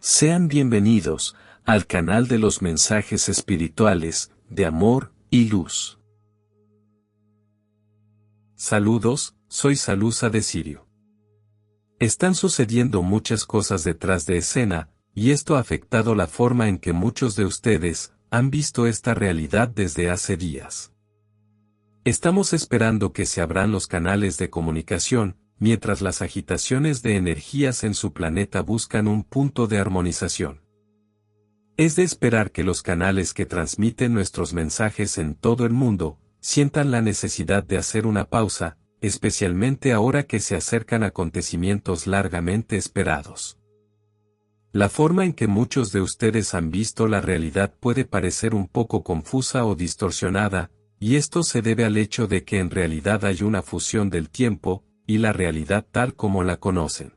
Sean bienvenidos al canal de los mensajes espirituales, de amor y luz. Saludos, soy Salusa de Sirio. Están sucediendo muchas cosas detrás de escena, y esto ha afectado la forma en que muchos de ustedes han visto esta realidad desde hace días. Estamos esperando que se abran los canales de comunicación, mientras las agitaciones de energías en su planeta buscan un punto de armonización. Es de esperar que los canales que transmiten nuestros mensajes en todo el mundo sientan la necesidad de hacer una pausa, especialmente ahora que se acercan acontecimientos largamente esperados. La forma en que muchos de ustedes han visto la realidad puede parecer un poco confusa o distorsionada, y esto se debe al hecho de que en realidad hay una fusión del tiempo y la realidad tal como la conocen.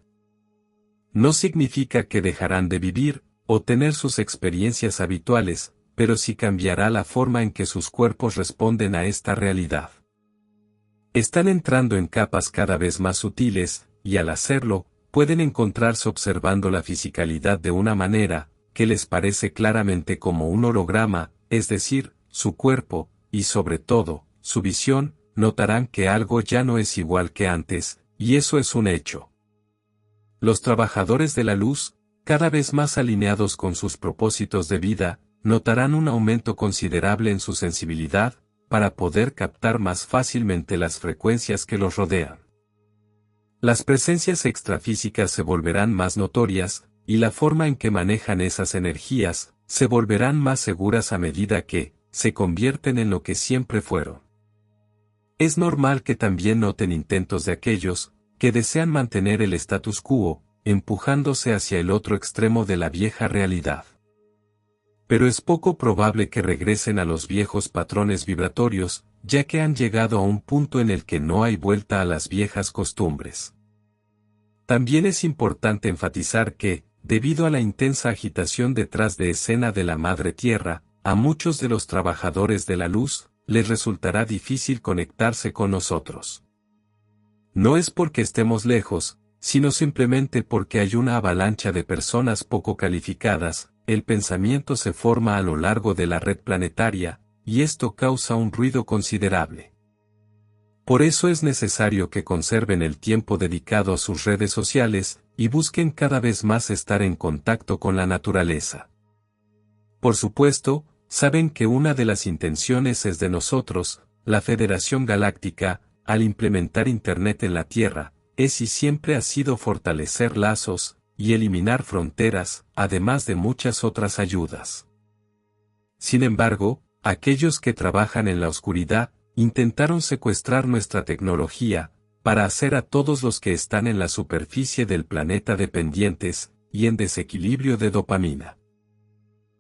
No significa que dejarán de vivir o tener sus experiencias habituales, pero sí cambiará la forma en que sus cuerpos responden a esta realidad. Están entrando en capas cada vez más sutiles, y al hacerlo, pueden encontrarse observando la fisicalidad de una manera que les parece claramente como un holograma, es decir, su cuerpo, y sobre todo, su visión. Notarán que algo ya no es igual que antes, y eso es un hecho. Los trabajadores de la luz, cada vez más alineados con sus propósitos de vida, notarán un aumento considerable en su sensibilidad, para poder captar más fácilmente las frecuencias que los rodean. Las presencias extrafísicas se volverán más notorias, y la forma en que manejan esas energías, se volverán más seguras a medida que se convierten en lo que siempre fueron. Es normal que también noten intentos de aquellos que desean mantener el status quo, empujándose hacia el otro extremo de la vieja realidad. Pero es poco probable que regresen a los viejos patrones vibratorios, ya que han llegado a un punto en el que no hay vuelta a las viejas costumbres. También es importante enfatizar que, debido a la intensa agitación detrás de escena de la Madre Tierra, a muchos de los trabajadores de la luz, les resultará difícil conectarse con nosotros. No es porque estemos lejos, sino simplemente porque hay una avalancha de personas poco calificadas, el pensamiento se forma a lo largo de la red planetaria, y esto causa un ruido considerable. Por eso es necesario que conserven el tiempo dedicado a sus redes sociales, y busquen cada vez más estar en contacto con la naturaleza. Por supuesto, saben que una de las intenciones es de nosotros, la Federación Galáctica, al implementar Internet en la Tierra, es y siempre ha sido fortalecer lazos, y eliminar fronteras, además de muchas otras ayudas. Sin embargo, aquellos que trabajan en la oscuridad, intentaron secuestrar nuestra tecnología, para hacer a todos los que están en la superficie del planeta dependientes, y en desequilibrio de dopamina.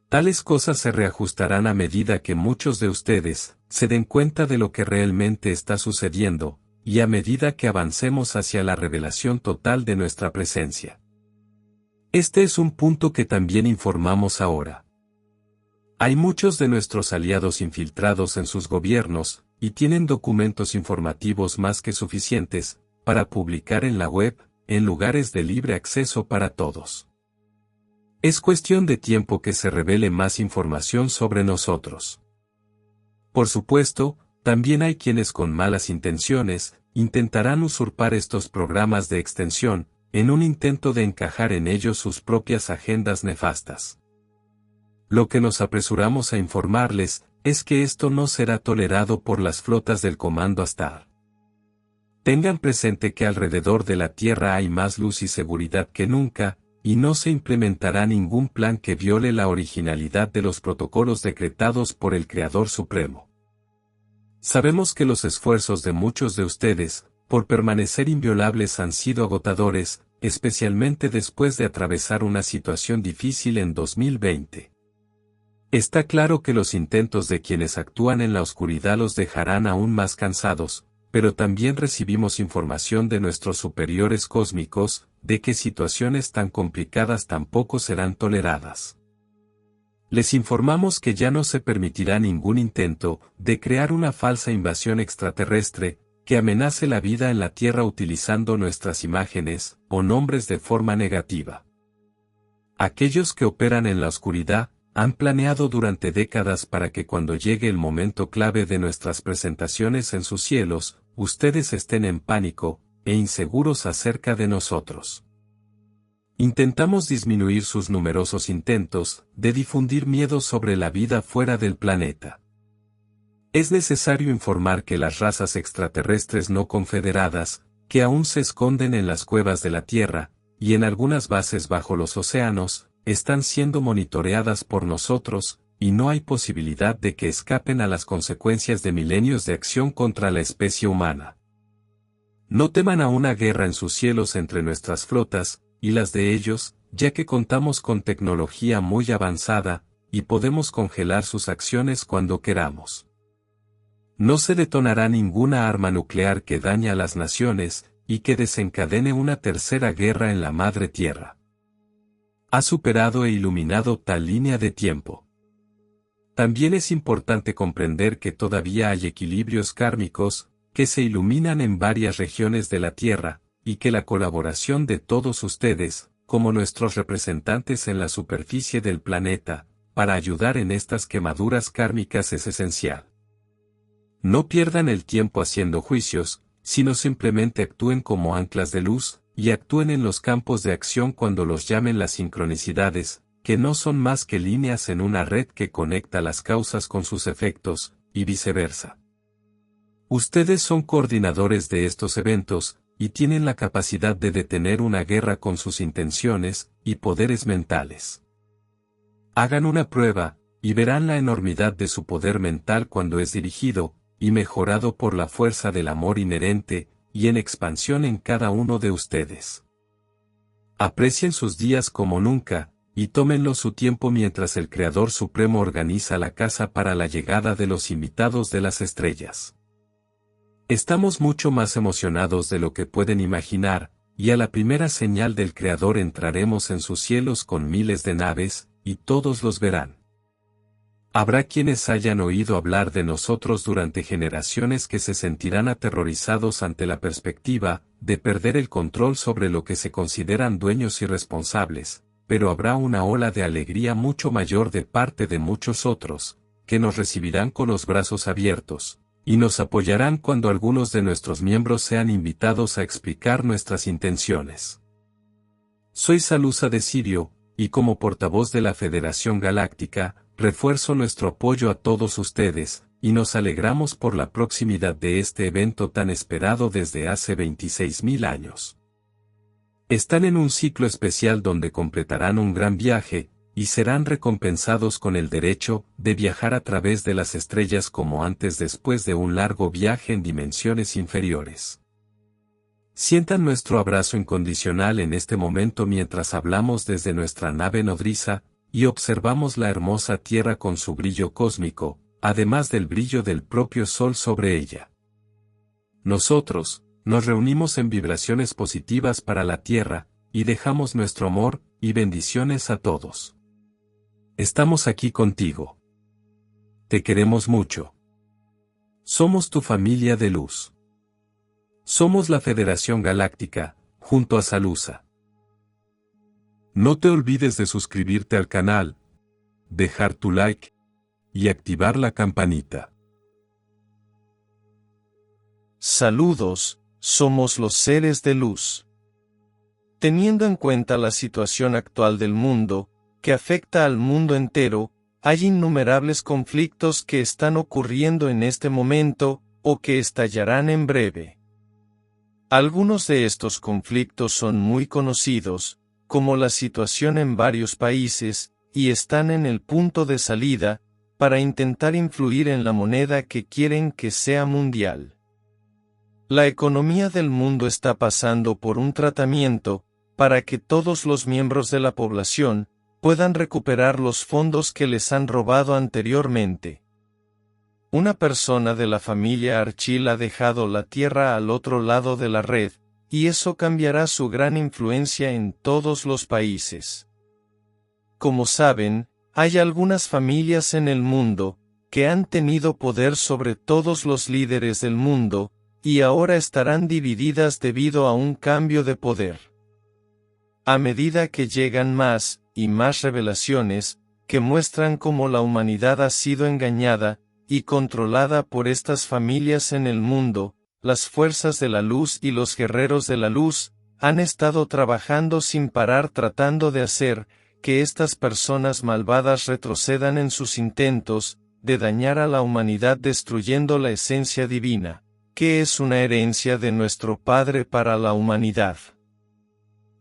Tales cosas se reajustarán a medida que muchos de ustedes se den cuenta de lo que realmente está sucediendo, y a medida que avancemos hacia la revelación total de nuestra presencia. Este es un punto que también informamos ahora. Hay muchos de nuestros aliados infiltrados en sus gobiernos, y tienen documentos informativos más que suficientes para publicar en la web, en lugares de libre acceso para todos. Es cuestión de tiempo que se revele más información sobre nosotros. Por supuesto, también hay quienes con malas intenciones, intentarán usurpar estos programas de extensión, en un intento de encajar en ellos sus propias agendas nefastas. Lo que nos apresuramos a informarles, es que esto no será tolerado por las flotas del Comando Astar. Tengan presente que alrededor de la Tierra hay más luz y seguridad que nunca, y no se implementará ningún plan que viole la originalidad de los protocolos decretados por el Creador Supremo. Sabemos que los esfuerzos de muchos de ustedes, por permanecer inviolables han sido agotadores, especialmente después de atravesar una situación difícil en 2020. Está claro que los intentos de quienes actúan en la oscuridad los dejarán aún más cansados, pero también recibimos información de nuestros superiores cósmicos, de que situaciones tan complicadas tampoco serán toleradas. Les informamos que ya no se permitirá ningún intento de crear una falsa invasión extraterrestre, que amenace la vida en la Tierra utilizando nuestras imágenes o nombres de forma negativa. Aquellos que operan en la oscuridad, han planeado durante décadas para que cuando llegue el momento clave de nuestras presentaciones en sus cielos, ustedes estén en pánico, e inseguros acerca de nosotros. Intentamos disminuir sus numerosos intentos de difundir miedo sobre la vida fuera del planeta. Es necesario informar que las razas extraterrestres no confederadas, que aún se esconden en las cuevas de la Tierra, y en algunas bases bajo los océanos, están siendo monitoreadas por nosotros, y no hay posibilidad de que escapen a las consecuencias de milenios de acción contra la especie humana. No teman a una guerra en sus cielos entre nuestras flotas, y las de ellos, ya que contamos con tecnología muy avanzada, y podemos congelar sus acciones cuando queramos. No se detonará ninguna arma nuclear que dañe a las naciones, y que desencadene una tercera guerra en la madre tierra. Ha superado e iluminado tal línea de tiempo. También es importante comprender que todavía hay equilibrios kármicos, que se iluminan en varias regiones de la Tierra, y que la colaboración de todos ustedes, como nuestros representantes en la superficie del planeta, para ayudar en estas quemaduras kármicas es esencial. No pierdan el tiempo haciendo juicios, sino simplemente actúen como anclas de luz, y actúen en los campos de acción cuando los llamen las sincronicidades, que no son más que líneas en una red que conecta las causas con sus efectos, y viceversa. Ustedes son coordinadores de estos eventos, y tienen la capacidad de detener una guerra con sus intenciones y poderes mentales. Hagan una prueba, y verán la enormidad de su poder mental cuando es dirigido, y mejorado por la fuerza del amor inherente, y en expansión en cada uno de ustedes. Aprecien sus días como nunca, y tómenlo su tiempo mientras el Creador Supremo organiza la casa para la llegada de los invitados de las estrellas. Estamos mucho más emocionados de lo que pueden imaginar, y a la primera señal del Creador entraremos en sus cielos con miles de naves, y todos los verán. Habrá quienes hayan oído hablar de nosotros durante generaciones que se sentirán aterrorizados ante la perspectiva de perder el control sobre lo que se consideran dueños y responsables, pero habrá una ola de alegría mucho mayor de parte de muchos otros, que nos recibirán con los brazos abiertos, y nos apoyarán cuando algunos de nuestros miembros sean invitados a explicar nuestras intenciones. Soy Salusa de Sirio, y como portavoz de la Federación Galáctica, refuerzo nuestro apoyo a todos ustedes, y nos alegramos por la proximidad de este evento tan esperado desde hace 26.000 años. Están en un ciclo especial donde completarán un gran viaje, y serán recompensados con el derecho de viajar a través de las estrellas como antes después de un largo viaje en dimensiones inferiores. Sientan nuestro abrazo incondicional en este momento mientras hablamos desde nuestra nave nodriza, y observamos la hermosa Tierra con su brillo cósmico, además del brillo del propio Sol sobre ella. Nosotros, nos reunimos en vibraciones positivas para la Tierra, y dejamos nuestro amor y bendiciones a todos. Estamos aquí contigo. Te queremos mucho. Somos tu familia de luz. Somos la Federación Galáctica, junto a Salusa. No te olvides de suscribirte al canal, dejar tu like, y activar la campanita. Saludos, somos los seres de luz. Teniendo en cuenta la situación actual del mundo, que afecta al mundo entero, hay innumerables conflictos que están ocurriendo en este momento, o que estallarán en breve. Algunos de estos conflictos son muy conocidos, como la situación en varios países, y están en el punto de salida, para intentar influir en la moneda que quieren que sea mundial. La economía del mundo está pasando por un tratamiento, para que todos los miembros de la población puedan recuperar los fondos que les han robado anteriormente. Una persona de la familia Archil ha dejado la Tierra al otro lado de la red, y eso cambiará su gran influencia en todos los países. Como saben, hay algunas familias en el mundo, que han tenido poder sobre todos los líderes del mundo, y ahora estarán divididas debido a un cambio de poder. A medida que llegan más y más revelaciones, que muestran cómo la humanidad ha sido engañada y controlada por estas familias en el mundo. Las fuerzas de la luz y los guerreros de la luz han estado trabajando sin parar tratando de hacer que estas personas malvadas retrocedan en sus intentos de dañar a la humanidad destruyendo la esencia divina, que es una herencia de nuestro Padre para la humanidad.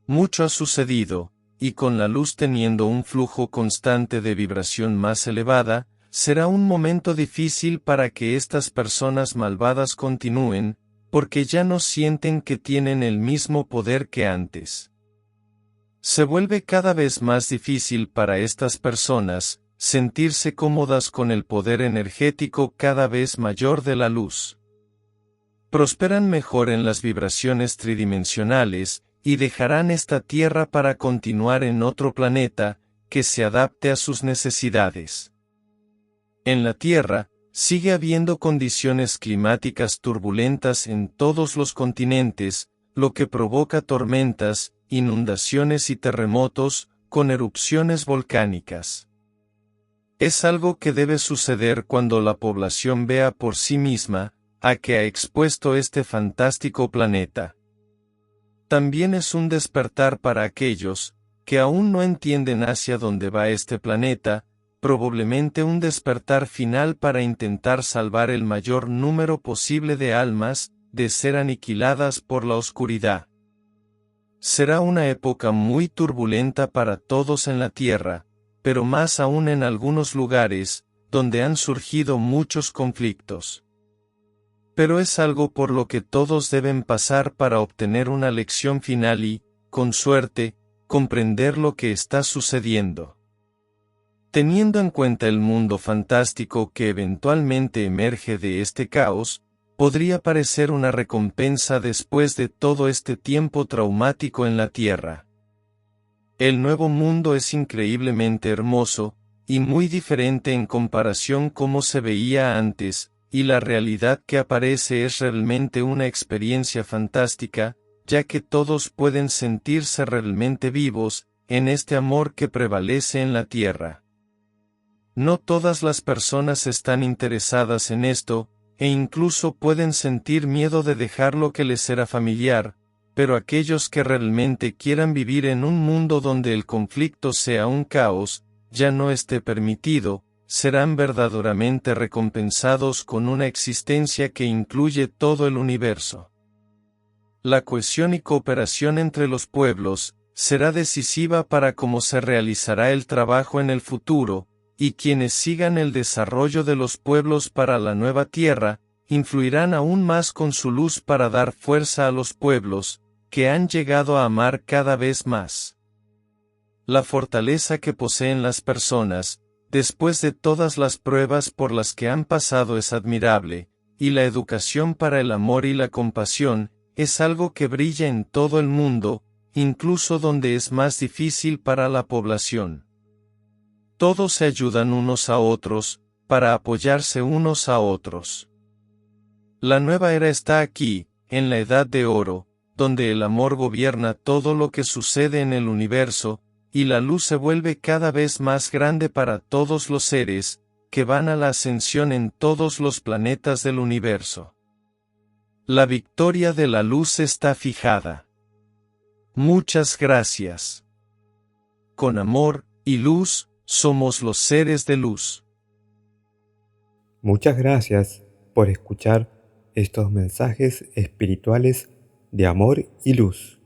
Mucho ha sucedido, y con la luz teniendo un flujo constante de vibración más elevada, será un momento difícil para que estas personas malvadas continúen, porque ya no sienten que tienen el mismo poder que antes. Se vuelve cada vez más difícil para estas personas sentirse cómodas con el poder energético cada vez mayor de la luz. Prosperan mejor en las vibraciones tridimensionales, y dejarán esta tierra para continuar en otro planeta, que se adapte a sus necesidades. En la Tierra, sigue habiendo condiciones climáticas turbulentas en todos los continentes, lo que provoca tormentas, inundaciones y terremotos, con erupciones volcánicas. Es algo que debe suceder cuando la población vea por sí misma, a que ha expuesto este fantástico planeta. También es un despertar para aquellos, que aún no entienden hacia dónde va este planeta, probablemente un despertar final para intentar salvar el mayor número posible de almas, de ser aniquiladas por la oscuridad. Será una época muy turbulenta para todos en la Tierra, pero más aún en algunos lugares, donde han surgido muchos conflictos. Pero es algo por lo que todos deben pasar para obtener una lección final y, con suerte, comprender lo que está sucediendo. Teniendo en cuenta el mundo fantástico que eventualmente emerge de este caos, podría parecer una recompensa después de todo este tiempo traumático en la Tierra. El nuevo mundo es increíblemente hermoso, y muy diferente en comparación cómo se veía antes, y la realidad que aparece es realmente una experiencia fantástica, ya que todos pueden sentirse realmente vivos, en este amor que prevalece en la Tierra. No todas las personas están interesadas en esto, e incluso pueden sentir miedo de dejar lo que les era familiar, pero aquellos que realmente quieran vivir en un mundo donde el conflicto sea un caos, ya no esté permitido, serán verdaderamente recompensados con una existencia que incluye todo el universo. La cohesión y cooperación entre los pueblos será decisiva para cómo se realizará el trabajo en el futuro, y quienes sigan el desarrollo de los pueblos para la nueva tierra, influirán aún más con su luz para dar fuerza a los pueblos, que han llegado a amar cada vez más. La fortaleza que poseen las personas, después de todas las pruebas por las que han pasado es admirable, y la educación para el amor y la compasión, es algo que brilla en todo el mundo, incluso donde es más difícil para la población. Todos se ayudan unos a otros, para apoyarse unos a otros. La nueva era está aquí, en la Edad de Oro, donde el amor gobierna todo lo que sucede en el universo, y la luz se vuelve cada vez más grande para todos los seres, que van a la ascensión en todos los planetas del universo. La victoria de la luz está fijada. Muchas gracias. Con amor y luz, somos los seres de luz. Muchas gracias por escuchar estos mensajes espirituales de amor y luz.